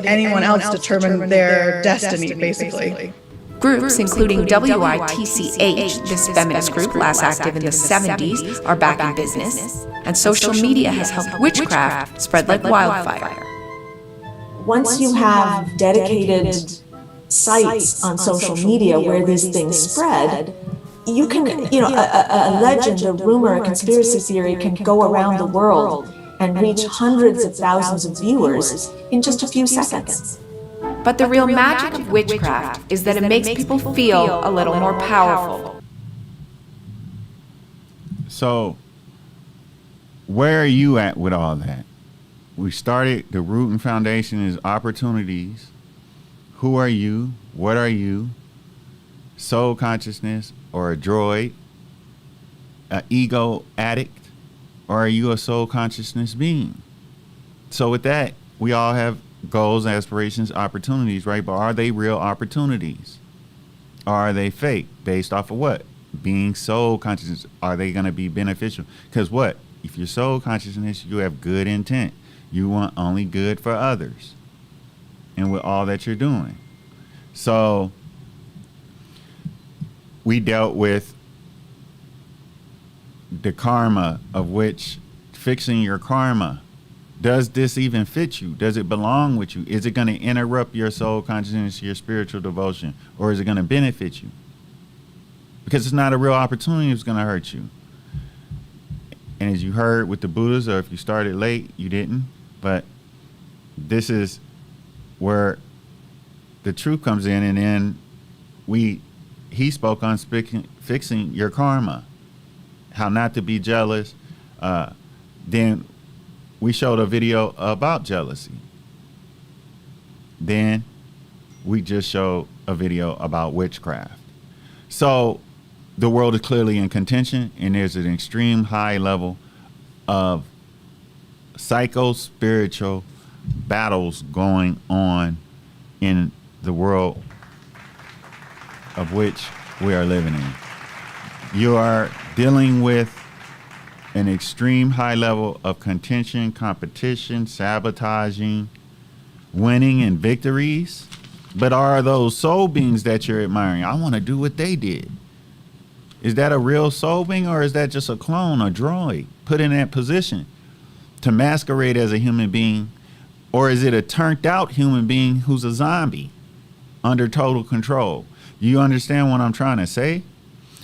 anyone else determine their destiny, basically. Groups including W.I.T.C.H., this feminist group last active in the 70s, are back in business, and social media has helped witchcraft spread like wildfire. Once you have dedicated sites on social media where these things spread, you can, a legend, a rumor, a conspiracy theory can go around the world and reach hundreds of thousands of viewers in just a few seconds. But the real magic of witchcraft is that it makes people feel a little more powerful. So, where are you at with all that? We started, the root and foundation is opportunities. Who are you? What are you? Soul consciousness or a droid? An ego addict? Or are you a soul consciousness being? So with that, we all have goals, aspirations, opportunities, right? But are they real opportunities? Or are they fake? Based off of what? Being soul consciousness. Are they going to be beneficial? Because what? If you're soul consciousness, you have good intent. You want only good for others. And with all that you're doing. So we dealt with the karma, of which fixing your karma. Does this even fit you? Does it belong with you? Is it going to interrupt your soul consciousness, your spiritual devotion? Or is it going to benefit you? Because it's not a real opportunity that's going to hurt you. And as you heard with the Buddhas, or if you started late, you didn't. But this is where the truth comes in. And then he spoke on fixing your karma, how not to be jealous. Then we showed a video about jealousy. Then we just showed a video about witchcraft. So the world is clearly in contention, and there's an extreme high level of psycho-spiritual battles going on in the world of which we are living in. You are dealing with an extreme high level of contention, competition, sabotaging, winning, and victories. But are those soul beings that you're admiring? I want to do what they did. Is that a real soul being, or is that just a clone, a droid put in that position to masquerade as a human being? Or is it a turned out human being who's a zombie under total control? You understand what I'm trying to say?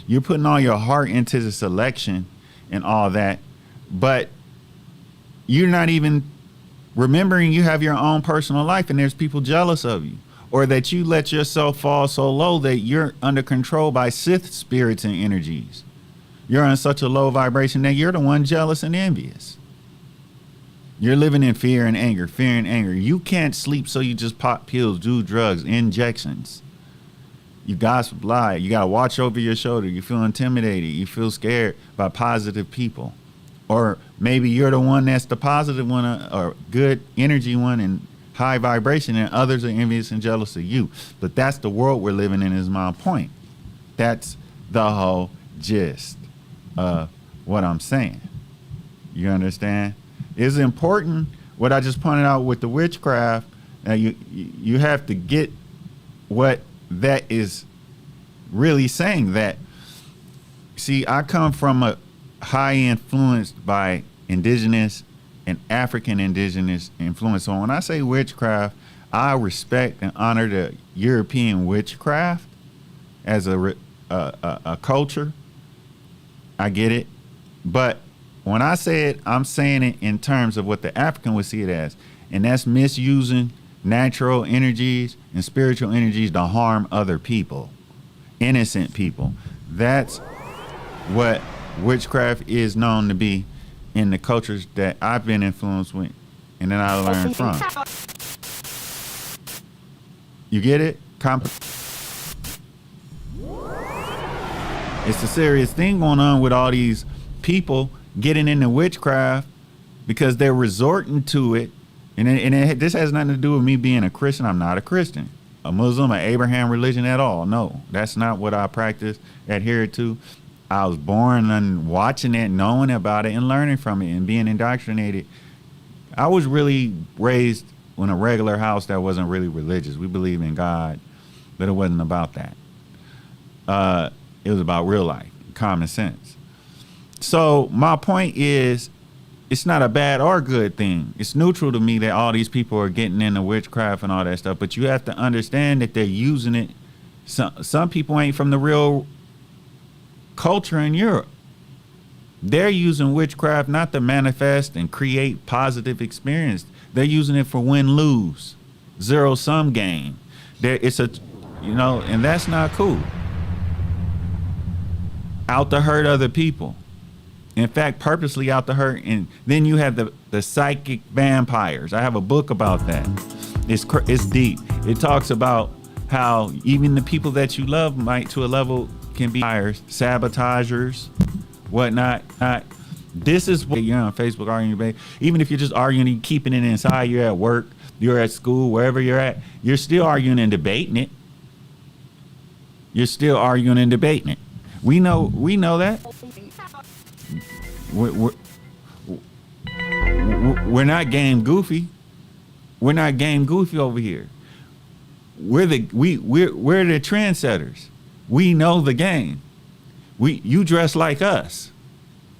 You're putting all your heart into the selection and all that, but you're not even remembering you have your own personal life and there's people jealous of you, or that you let yourself fall so low that you're under control by Sith spirits and energies. You're on such a low vibration that you're the one jealous and envious. You're living in fear and anger, fear and anger. You can't sleep, so you just pop pills, do drugs, injections. You gossip, lie. You got to watch over your shoulder. You feel intimidated. You feel scared by positive people. Or maybe you're the one that's the positive one, or good energy one and high vibration, and others are envious and jealous of you. But that's the world we're living in, is my point. That's the whole gist of what I'm saying. You understand? It's important what I just pointed out with the witchcraft. Now you have to get what that is really saying. That, see, I come from a high influenced by indigenous and African indigenous influence. So when I say witchcraft, I respect and honor the European witchcraft as a culture. I get it. But when I say it, I'm saying it in terms of what the African would see it as. And that's misusing natural energies and spiritual energies to harm other people, innocent people. That's what witchcraft is known to be in the cultures that I've been influenced with and that I learned from. You get it? It's a serious thing going on with all these people getting into witchcraft because they're resorting to it. And this has nothing to do with me being a Christian. I'm not a Christian, a Muslim, an Abraham religion at all. No, that's not what I practice, adhere to. I was born and watching it, knowing about it, and learning from it, and being indoctrinated. I was really raised in a regular house that wasn't really religious. We believe in God, but it wasn't about that. It was about real life, common sense. So my point is, it's not a bad or good thing. It's neutral to me that all these people are getting into witchcraft and all that stuff, but you have to understand that they're using it. Some people ain't from the real culture in Europe. They're using witchcraft not to manifest and create positive experience. They're using it for win-lose, zero-sum game. And that's not cool. Out to hurt other people. In fact, purposely out to hurt. And then you have the psychic vampires. I have a book about that. It's deep. It talks about how even the people that you love might, to a level, can be liars, sabotagers, whatnot. This is what you're on Facebook arguing, babe. Even if you're just arguing and keeping it inside, you're at work, you're at school, wherever you're at, you're still arguing and debating it. You're still arguing and debating it. We know that. We're not game goofy. We're not game goofy over here. We're the trendsetters. We know the game. You dress like us.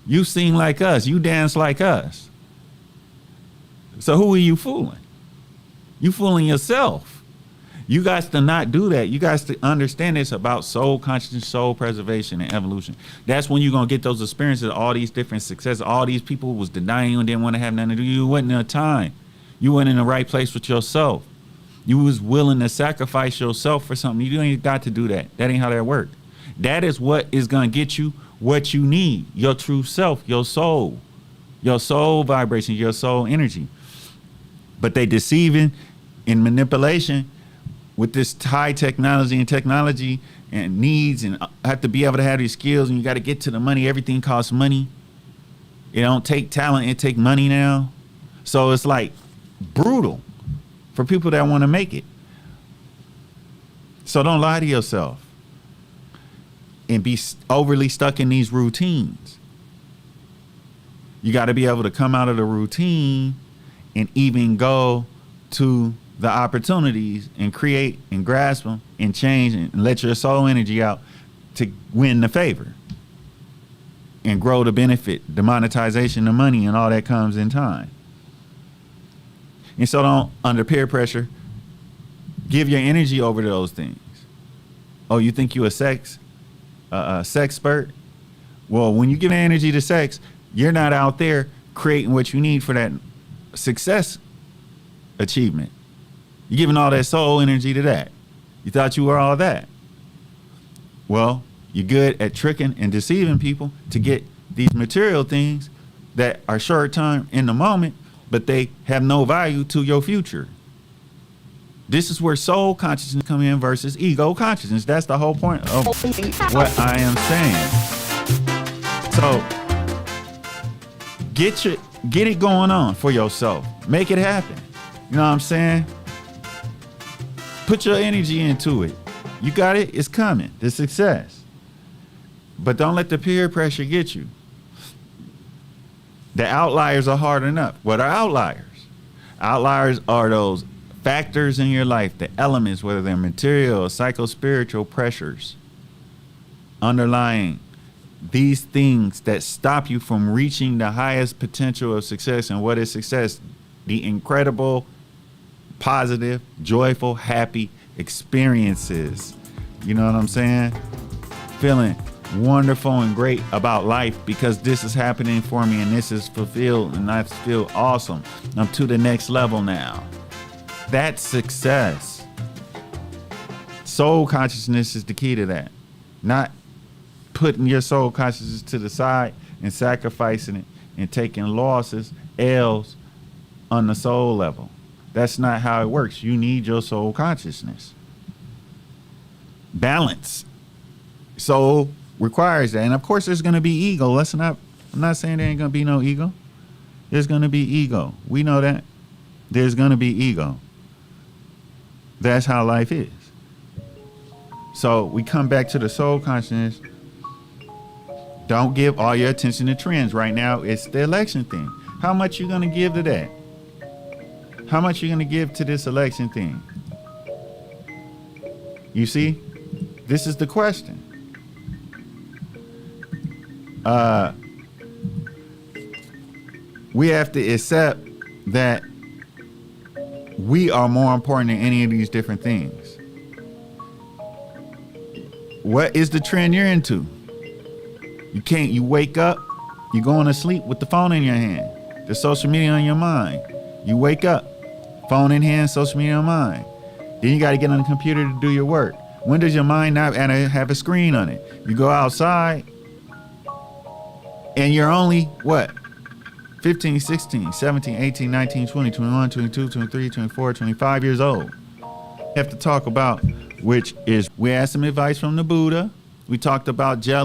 You sing like us. You dance like us. So who are you fooling? You fooling yourself. You guys to not do that. You guys to understand it's about soul consciousness, soul preservation, and evolution. That's when you're going to get those experiences, all these different successes. All these people was denying you and didn't want to have nothing to do. You wasn't in a time. You weren't in the right place with yourself. You was willing to sacrifice yourself for something. You ain't got to do that. That ain't how that works. That is what is going to get you what you need, your true self, your soul vibration, your soul energy. But they deceiving and manipulation with this high technology and needs, and have to be able to have these skills, and you got to get to the money. Everything costs money. It don't take talent, it take money now. So it's like brutal for people that want to make it. So don't lie to yourself and be overly stuck in these routines. You got to be able to come out of the routine and even go to the opportunities and create and grasp them and change and let your soul energy out to win the favor and grow the benefit, the monetization, the money, and all that comes in time. And so don't, under peer pressure, give your energy over to those things. Oh, you think you a sex expert? Well, when you give energy to sex, you're not out there creating what you need for that success achievement. You're giving all that soul energy to that. You thought you were all that. Well, you're good at tricking and deceiving people to get these material things that are short term in the moment, but they have no value to your future. This is where soul consciousness come in versus ego consciousness. That's the whole point of what I am saying. So get it going on for yourself. Make it happen. You know what I'm saying? Put your energy into it. You got it, it's coming. The success. But don't let the peer pressure get you. The outliers are hard enough. What are outliers? Outliers are those factors in your life, the elements, whether they're material or psycho-spiritual pressures, underlying these things that stop you from reaching the highest potential of success. And what is success? The incredible, positive, joyful, happy experiences. You know what I'm saying? Feeling wonderful and great about life because this is happening for me and this is fulfilled and I feel awesome. I'm to the next level now. That's success. Soul consciousness is the key to that. Not putting your soul consciousness to the side and sacrificing it and taking losses, L's on the soul level. That's not how it works. You need your soul consciousness. Balance. Soul requires that. And of course there's going to be ego. I'm not saying there ain't going to be no ego. There's going to be ego. We know that. There's going to be ego. That's how life is. So we come back to the soul consciousness. Don't give all your attention to trends. Right now, it's the election thing. How much you going to give to that? How much you going to give to this election thing? You see? This is the question. We have to accept that we are more important than any of these different things. What is the trend you're into? You wake up, you're going to sleep with the phone in your hand, the social media on your mind. You wake up, phone in hand, social media on mind. Then you got to get on the computer to do your work. When does your mind not have a screen on it? You go outside and you're only, what? 15, 16, 17, 18, 19, 20, 21, 22, 23, 24, 25 years old. We have to talk about, which is, we had some advice from the Buddha. We talked about jealousy.